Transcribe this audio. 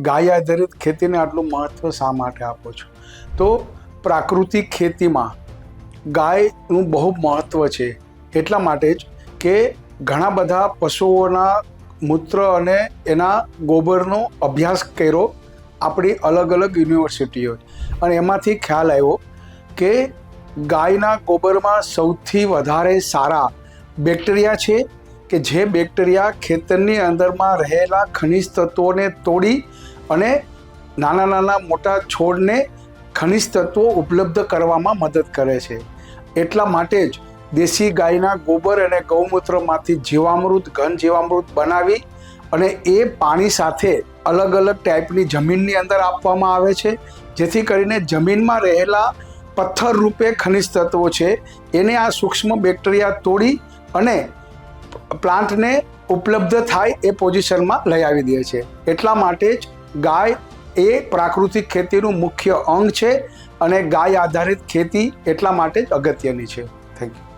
ગાય આધારિત ખેતીને આટલું મહત્ત્વ શા માટે આપો છો? તો પ્રાકૃતિક ખેતીમાં ગાયનું બહુ મહત્ત્વ છે, એટલા માટે જ કે ઘણા બધા પશુઓના મૂત્ર અને એના ગોબરનો અભ્યાસ કર્યો આપણી અલગ અલગ યુનિવર્સિટીઓ, અને એમાંથી ખ્યાલ આવ્યો કે ગાયના ગોબરમાં સૌથી વધારે સારા બેક્ટેરિયા છે કે જે બેક્ટેરિયા ખેતરની અંદરમાં રહેલા ખનિજ તત્વોને તોડી અને નાના નાના મોટા છોડને ખનિજ તત્વો ઉપલબ્ધ કરવામાં મદદ કરે છે. એટલા માટે જ દેશી ગાયના ગોબર અને ગૌમૂત્રમાંથી જીવામૃત, ઘન જીવામૃત બનાવી અને એ પાણી સાથે અલગ અલગ ટાઈપની જમીનની અંદર આપવામાં આવે છે, જેથી કરીને જમીનમાં રહેલા પથ્થર રૂપે ખનિજ તત્વો છે એને આ સૂક્ષ્મ બેક્ટેરિયા તોડી અને પ્લાન્ટને ઉપલબ્ધ થાય એ પોઝિશનમાં લઈ આવી દે છે. એટલા માટે જ ગાય એ પ્રાકૃતિક ખેતીનું મુખ્ય અંગ છે અને ગાય આધારિત ખેતી એટલા માટે જ અગત્યની છે. Thank you.